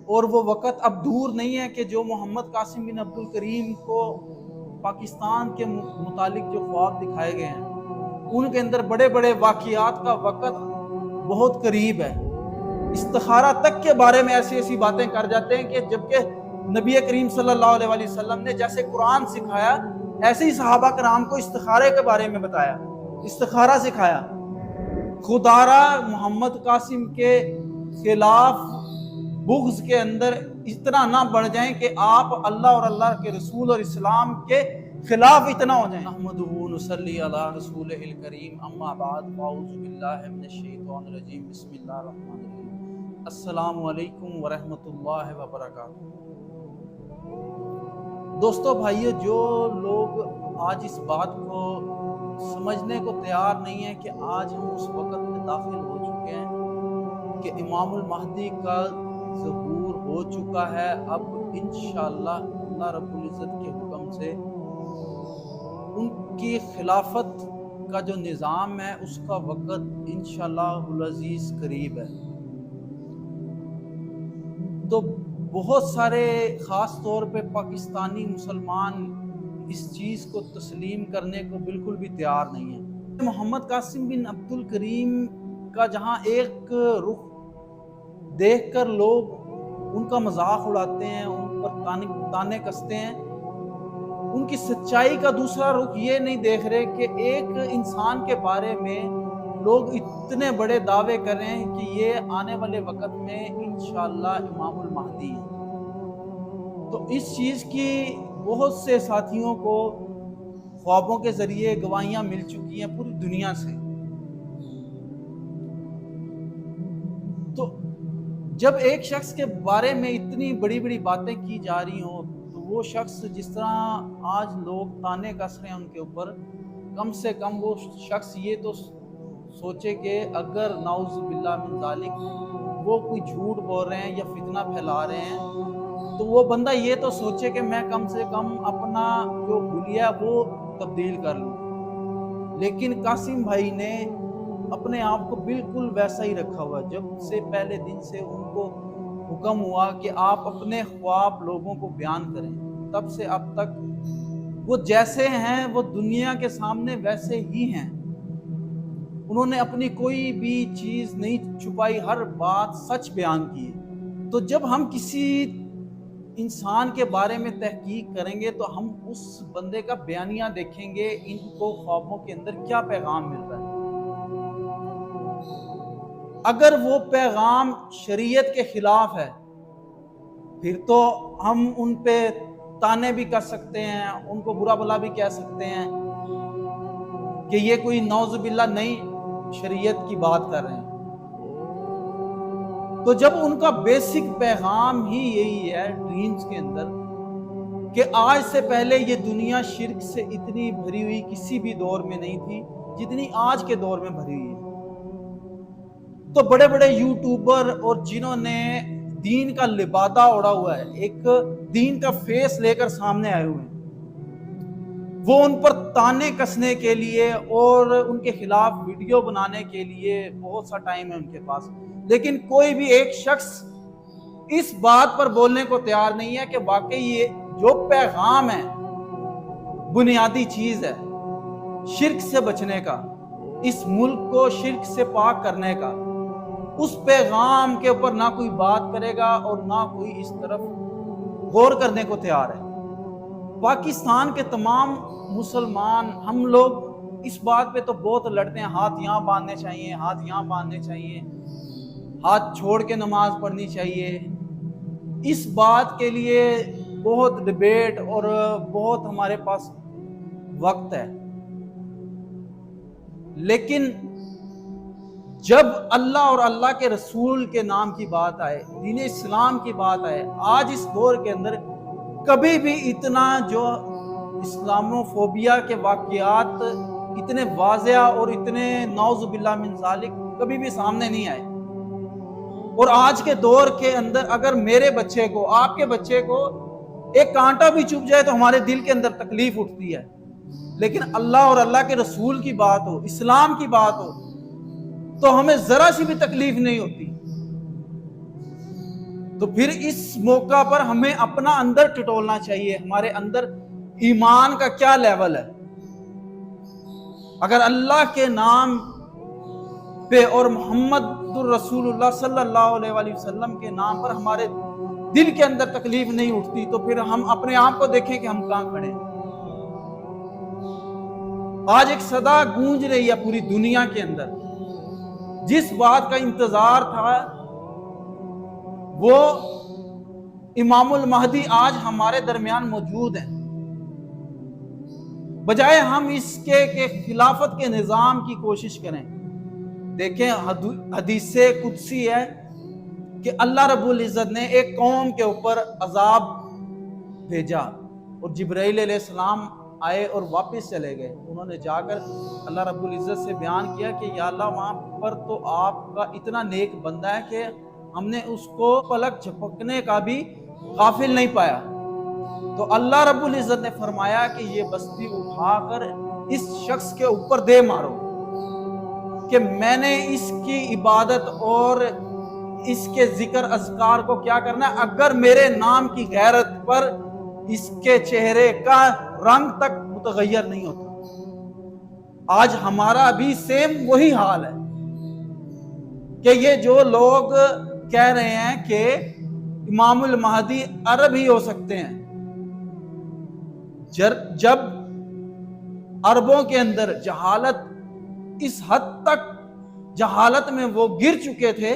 اور وہ وقت اب دور نہیں ہے کہ جو محمد قاسم بن عبد الکریم کو پاکستان کے متعلق جو خواب دکھائے گئے ہیں ان کے اندر بڑے بڑے واقعات کا وقت بہت قریب ہے۔ استخارہ تک کے بارے میں ایسی ایسی باتیں کر جاتے ہیں کہ جبکہ نبی کریم صلی اللہ علیہ وسلم نے جیسے قرآن سکھایا ایسے ہی صحابہ کرام کو استخارے کے بارے میں بتایا، استخارہ سکھایا۔ خدارا محمد قاسم کے خلاف بغض کے اندر اتنا نہ بڑھ جائیں کہ آپ اللہ اور اللہ کے رسول اور اسلام کے خلاف اتنا ہو جائیں۔ نحمدہ نصلی علی رسولہ الکریم، اما بعد، اعوذ باللہ من الشیطان الرجیم، بسم اللہ الرحمن الرحیم۔ السلام علیکم ورحمۃ اللہ وبرکاتہ۔ دوستو بھائیو، جو لوگ آج اس بات کو سمجھنے کو تیار نہیں ہیں کہ آج ہم اس وقت میں داخل ہو چکے ہیں کہ امام المہدی کا ظہور ہو چکا ہے، اب انشاءاللہ اللہ رب العزت کے حکم سے ان کی خلافت کا جو نظام ہے اس کا وقت انشاءاللہ العزیز قریب ہے۔ تو بہت سارے خاص طور پہ پاکستانی مسلمان اس چیز کو تسلیم کرنے کو بالکل بھی تیار نہیں ہے۔ محمد قاسم بن عبد الکریم کا جہاں ایک رخ دیکھ کر لوگ ان کا مذاق اڑاتے ہیں، ان پر تانے کستے ہیں، ان کی سچائی کا دوسرا رخ یہ نہیں دیکھ رہے کہ ایک انسان کے بارے میں لوگ اتنے بڑے دعوے کر رہے ہیں کہ یہ آنے والے وقت میں انشاءاللہ امام المہدی ہے۔ تو اس چیز کی بہت سے ساتھیوں کو خوابوں کے ذریعے گواہیاں مل چکی ہیں پوری دنیا سے۔ تو جب ایک شخص کے بارے میں اتنی بڑی بڑی باتیں کی جا رہی ہوں تو وہ شخص جس طرح آج لوگ تانے کس رہے ہیں ان کے اوپر، کم سے کم وہ شخص یہ تو سوچے کہ اگر نعوذ باللہ من ذالک وہ کوئی جھوٹ بول رہے ہیں یا فتنہ پھیلا رہے ہیں تو وہ بندہ یہ تو سوچے کہ میں کم سے کم اپنا جو حلیہ وہ تبدیل کر لوں۔ لیکن قاسم بھائی نے اپنے آپ کو بالکل ویسا ہی رکھا ہوا۔ جب سے پہلے دن سے ان کو حکم ہوا کہ آپ اپنے خواب لوگوں کو بیان کریں، تب سے اب تک وہ جیسے ہیں وہ دنیا کے سامنے ویسے ہی ہیں۔ انہوں نے اپنی کوئی بھی چیز نہیں چھپائی، ہر بات سچ بیان کی۔ تو جب ہم کسی انسان کے بارے میں تحقیق کریں گے تو ہم اس بندے کا بیانیہ دیکھیں گے، ان کو خوابوں کے اندر کیا پیغام مل رہا ہے۔ اگر وہ پیغام شریعت کے خلاف ہے پھر تو ہم ان پہ تانے بھی کر سکتے ہیں، ان کو برا بھلا بھی کہہ سکتے ہیں کہ یہ کوئی نعوذ باللہ نئی شریعت کی بات کر رہے ہیں۔ تو جب ان کا بیسک پیغام ہی یہی ہے ڈریمز کے اندر کہ آج سے پہلے یہ دنیا شرک سے اتنی بھری ہوئی کسی بھی دور میں نہیں تھی جتنی آج کے دور میں بھری ہوئی ہے۔ تو بڑے بڑے یوٹیوبر اور جنہوں نے دین کا لبادہ اوڑھا ہوا ہے، ایک دین کا فیس لے کر سامنے آئے ہوئے ہیں، وہ ان پر تانے کسنے کے لیے اور ان کے خلاف ویڈیو بنانے کے لیے بہت سا ٹائم ہے ان کے پاس، لیکن کوئی بھی ایک شخص اس بات پر بولنے کو تیار نہیں ہے کہ واقعی یہ جو پیغام ہے بنیادی چیز ہے شرک سے بچنے کا، اس ملک کو شرک سے پاک کرنے کا، اس پیغام کے اوپر نہ کوئی بات کرے گا اور نہ کوئی اس طرف غور کرنے کو تیار ہے۔ پاکستان کے تمام مسلمان ہم لوگ اس بات پہ تو بہت لڑتے ہیں، ہاتھ یہاں باندھنے چاہیے، ہاتھ یہاں باندھنے چاہیے، ہاتھ چھوڑ کے نماز پڑھنی چاہیے۔ اس بات کے لیے بہت ڈیبیٹ اور بہت ہمارے پاس وقت ہے، لیکن جب اللہ اور اللہ کے رسول کے نام کی بات آئے، دین اسلام کی بات آئے، آج اس دور کے اندر کبھی بھی اتنا جو اسلاموفوبیا کے واقعات اتنے واضح اور اتنے نعوذ باللہ من ذالک کبھی بھی سامنے نہیں آئے۔ اور آج کے دور کے اندر اگر میرے بچے کو، آپ کے بچے کو ایک کانٹا بھی چبھ جائے تو ہمارے دل کے اندر تکلیف اٹھتی ہے، لیکن اللہ اور اللہ کے رسول کی بات ہو، اسلام کی بات ہو تو ہمیں ذرا سی بھی تکلیف نہیں ہوتی۔ تو پھر اس موقع پر ہمیں اپنا اندر ٹٹولنا چاہیے، ہمارے اندر ایمان کا کیا لیول ہے۔ اگر اللہ کے نام پہ اور محمد الرسول اللہ صلی اللہ علیہ وآلہ وسلم کے نام پر ہمارے دل کے اندر تکلیف نہیں اٹھتی، تو پھر ہم اپنے آپ کو دیکھیں کہ ہم کہاں کھڑے ہیں۔ آج ایک صدا گونج رہی ہے پوری دنیا کے اندر، جس بات کا انتظار تھا وہ امام المہدی آج ہمارے درمیان موجود ہیں، بجائے ہم اس کے خلافت کے نظام کی کوشش کریں۔ دیکھیں حدیث قدسی ہے کہ اللہ رب العزت نے ایک قوم کے اوپر عذاب بھیجا اور جبرائیل علیہ السلام آئے اور واپس چلے گئے۔ انہوں نے جا کر اللہ رب العزت سے بیان کیا کہ یا اللہ وہاں پر تو آپ کا اتنا نیک بندہ ہے کہ ہم نے اس کو پلک جھپکنے کا بھی غافل نہیں پایا۔ تو اللہ رب العزت نے فرمایا کہ یہ بستی اٹھا کر اس شخص کے اوپر دے مارو، کہ میں نے اس کی عبادت اور اس کے ذکر اذکار کو کیا کرنا ہے، اگر میرے نام کی غیرت پر اس کے چہرے کا رنگ تک متغیر نہیں ہوتا۔ آج ہمارا بھی سیم وہی حال ہے کہ یہ جو لوگ کہہ رہے ہیں کہ امام المہدی عرب ہی ہو سکتے ہیں، جب عربوں کے اندر جہالت اس حد تک جہالت میں وہ گر چکے تھے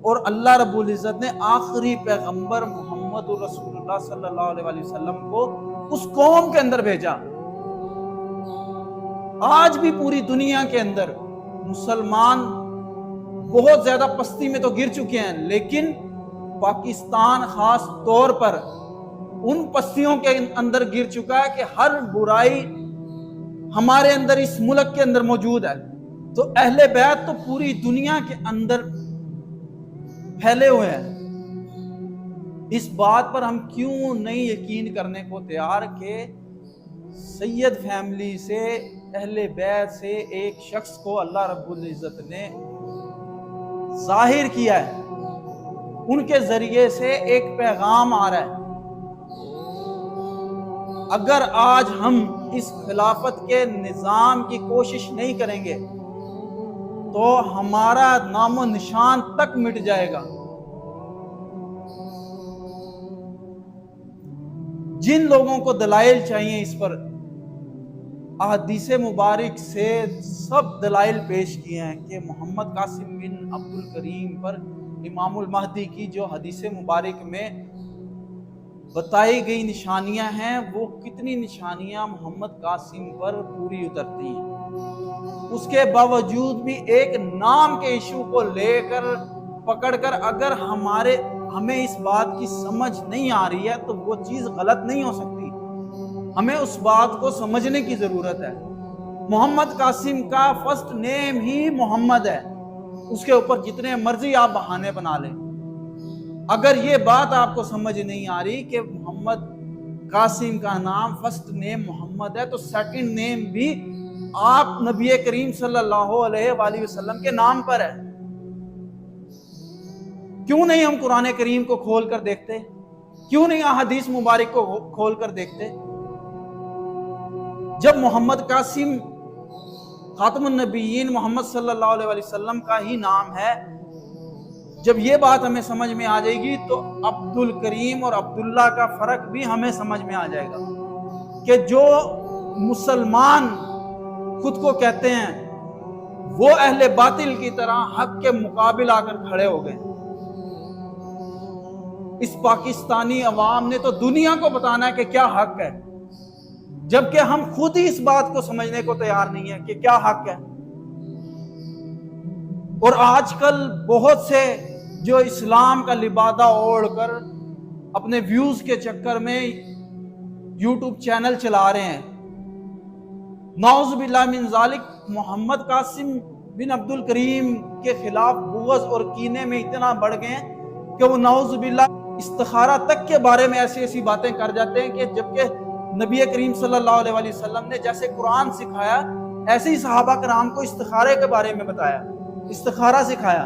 اور اللہ رب العزت نے آخری پیغمبر محمد رسول اللہ صلی اللہ علیہ وآلہ وسلم کو اس قوم کے اندر بھیجا۔ آج بھی پوری دنیا کے اندر مسلمان بہت زیادہ پستی میں تو گر چکے ہیں، لیکن پاکستان خاص طور پر ان پستیوں کے اندر گر چکا ہے کہ ہر برائی ہمارے اندر اس ملک کے اندر موجود ہے۔ تو اہل بیت تو پوری دنیا کے اندر پھیلے ہوئے ہیں۔ اس بات پر ہم کیوں نہیں یقین کرنے کو تیار کہ سید فیملی سے اہل بیت سے ایک شخص کو اللہ رب العزت نے ظاہر کیا ہے، ان کے ذریعے سے ایک پیغام آ رہا ہے۔ اگر آج ہم اس خلافت کے نظام کی کوشش نہیں کریں گے تو ہمارا نام و نشان تک مٹ جائے گا۔ جن لوگوں کو دلائل چاہیے اس پر احادیث مبارک سے سب دلائل پیش کیے ہیں کہ محمد قاسم بن عبد الکریم پر امام المہدی کی جو حدیث مبارک میں بتائی گئی نشانیاں ہیں، وہ کتنی نشانیاں محمد قاسم پر پوری اترتی ہیں۔ اس کے باوجود بھی ایک نام کے ایشو کو لے کر پکڑ کر اگر ہمیں اس بات کی سمجھ نہیں آ رہی ہے تو وہ چیز غلط نہیں ہو سکتی، ہمیں اس بات کو سمجھنے کی ضرورت ہے۔ محمد قاسم کا فرسٹ نیم ہی محمد ہے، اس کے اوپر جتنے مرضی آپ بہانے بنا لیں۔ اگر یہ بات آپ کو سمجھ نہیں آ رہی کہ محمد قاسم کا نام فرسٹ نیم محمد ہے تو سیکنڈ نیم بھی آپ نبی کریم صلی اللہ علیہ وآلہ وسلم کے نام پر ہے۔ کیوں نہیں ہم قرآن کریم کو کھول کر دیکھتے؟ کیوں نہیں احادیث مبارک کو کھول کر دیکھتے؟ جب محمد قاسم خاتم النبیین محمد صلی اللہ علیہ وآلہ وسلم کا ہی نام ہے، جب یہ بات ہمیں سمجھ میں آ جائے گی تو عبد الکریم اور عبداللہ کا فرق بھی ہمیں سمجھ میں آ جائے گا کہ جو مسلمان خود کو کہتے ہیں وہ اہل باطل کی طرح حق کے مقابل آ کر کھڑے ہو گئے۔ اس پاکستانی عوام نے تو دنیا کو بتانا ہے کہ کیا حق ہے، جبکہ ہم خود ہی اس بات کو سمجھنے کو تیار نہیں ہیں کہ کیا حق ہے۔ اور آج کل بہت سے جو اسلام کا لبادہ اوڑھ کر اپنے ویوز کے چکر میں یوٹیوب چینل چلا رہے ہیں، نعوذ باللہ من ذالک محمد قاسم بن عبد الکریم کے خلاف بغض اور کینے میں اتنا بڑھ گئے ہیں کہ وہ نعوذ باللہ استخارہ تک کے بارے میں ایسی ایسی باتیں کر جاتے ہیں کہ جبکہ نبی کریم صلی اللہ علیہ وآلہ وسلم نے جیسے قرآن سکھایا ایسے ہی صحابہ کرام کو استخارے کے بارے میں بتایا، استخارہ سکھایا۔